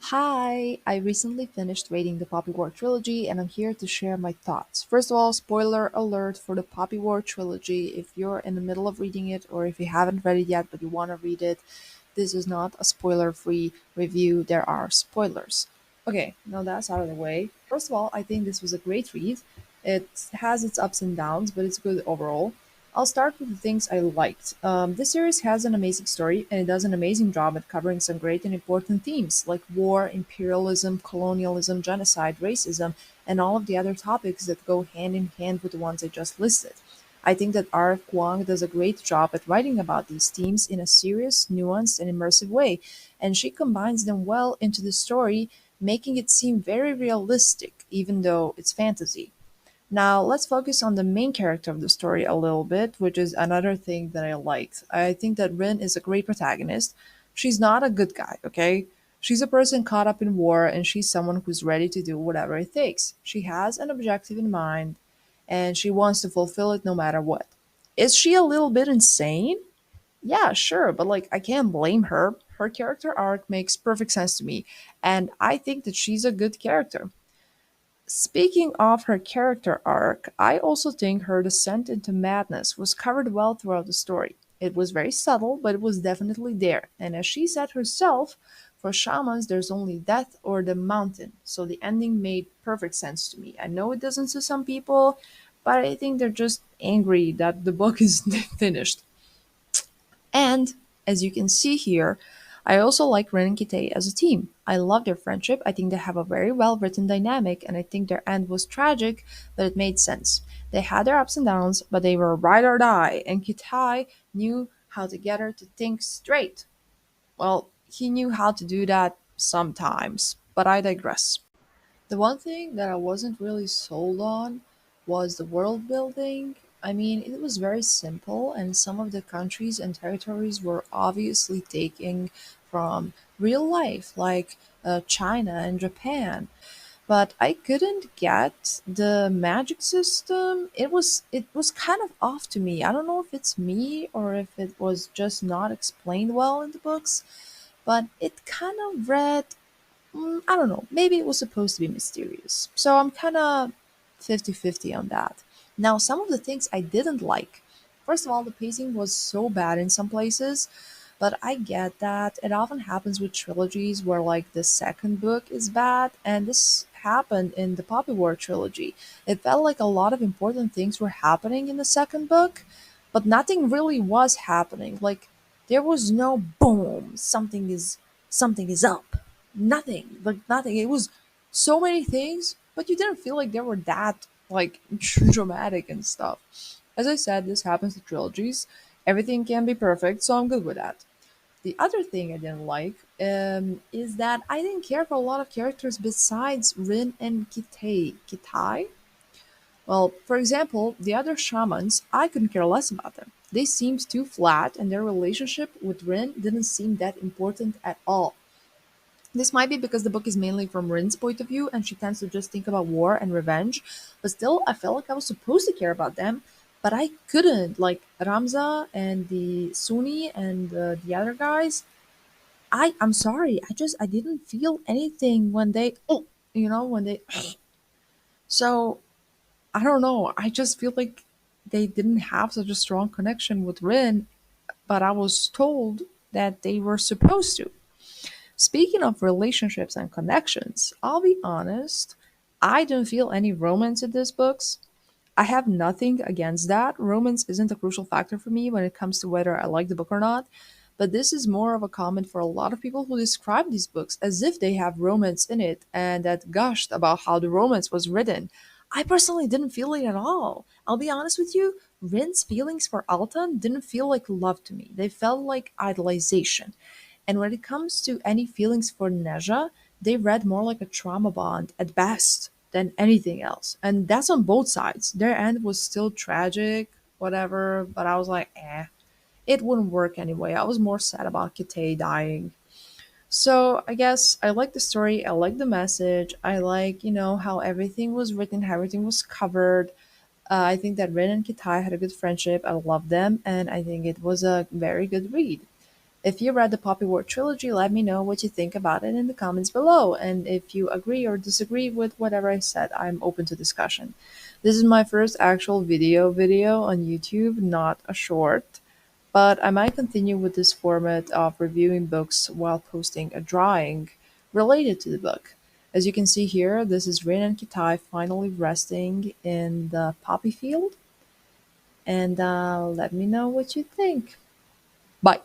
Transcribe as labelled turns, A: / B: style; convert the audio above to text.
A: Hi, I recently finished reading the Poppy War trilogy and I'm here to share my thoughts. First of all, spoiler alert for the Poppy War trilogy. If you're in the middle of reading it or if you haven't read it yet but you want to read it, this is not a spoiler free review. There are spoilers. Okay, now that's out of the way. First of all, I think this was a great read. It has its ups and downs, but it's good overall. I'll start with the things I liked. This series has an amazing story and it does an amazing job at covering some great and important themes like war, imperialism, colonialism, genocide, racism, and all of the other topics that go hand in hand with the ones I just listed. I think that R.F. Kuang does a great job at writing about these themes in a serious, nuanced, and immersive way, and she combines them well into the story, making it seem very realistic, even though it's fantasy. Now, let's focus on the main character of the story a little bit, which is another thing that I liked. I think that Rin is a great protagonist. She's not a good guy, okay? She's a person caught up in war and she's someone who's ready to do whatever it takes. She has an objective in mind and she wants to fulfill it no matter what. Is she a little bit insane? Yeah, sure, but like I can't blame her. Her character arc makes perfect sense to me, and I think that she's a good character. Speaking of her character arc, I also think her descent into madness was covered well throughout the story. It was very subtle, but it was definitely there. And as she said herself, for shamans, there's only death or the mountain. So the ending made perfect sense to me. I know it doesn't to some people, but I think they're just angry that the book is finished. And as you can see here, I also like Ren and Kitay as a team. I love their friendship. I think they have a very well written dynamic, and I think their end was tragic, but it made sense. They had their ups and downs, but they were ride or die, and Kitay knew how to get her to think straight. Well, he knew how to do that sometimes, but I digress. The one thing that I wasn't really sold on was the world building. I mean, it was very simple, and some of the countries and territories were obviously taken from real life, like China and Japan. But I couldn't get the magic system. It was kind of off to me. I don't know if it's me or if it was just not explained well in the books, but it kind of read I don't know. Maybe it was supposed to be mysterious. So I'm kind of 50-50 on that. Now, some of the things I didn't like. First of all, the pacing was so bad in some places, but I get that. It often happens with trilogies where, like, the second book is bad, and this happened in the Poppy War trilogy. It felt like a lot of important things were happening in the second book, but nothing really was happening. Like, there was no boom, something is up, nothing, like nothing. It was so many things, but you didn't feel like they were that like dramatic and stuff. As I said, this happens to trilogies. Everything can be perfect, so I'm good with that. The other thing I didn't like is that I didn't care for a lot of characters besides Rin and Kitay. Kitay? Well, for example, the other shamans, I couldn't care less about them. They seemed too flat, and their relationship with Rin didn't seem that important at all. This might be because the book is mainly from Rin's point of view and she tends to just think about war and revenge, but still, I felt like I was supposed to care about them, but I couldn't. Like Ramza and the Sunni and the other guys, I'm sorry, I didn't feel anything when they, oh, when they, so I don't know, I just feel like they didn't have such a strong connection with Rin, but I was told that they were supposed to. Speaking of relationships and connections, I'll be honest, I don't feel any romance in these books. I have nothing against that. Romance isn't a crucial factor for me when it comes to whether I like the book or not. But this is more of a comment for a lot of people who describe these books as if they have romance in it and that gushed about how the romance was written. I personally didn't feel it at all. I'll be honest with you, Rin's feelings for Altan didn't feel like love to me. They felt like idolization. And when it comes to any feelings for Neja, they read more like a trauma bond at best than anything else. And that's on both sides. Their end was still tragic, whatever, but I was like, it wouldn't work anyway. I was more sad about Kitay dying. So I guess I like the story, I like the message, I like, how everything was written, how everything was covered. I think that Rin and Kitay had a good friendship. I love them, and I think it was a very good read. If you read the Poppy War trilogy, let me know what you think about it in the comments below. And if you agree or disagree with whatever I said, I'm open to discussion. This is my first actual video on YouTube, not a short, but I might continue with this format of reviewing books while posting a drawing related to the book. As you can see here, this is Rin and Kitay finally resting in the poppy field. And let me know what you think. Bye.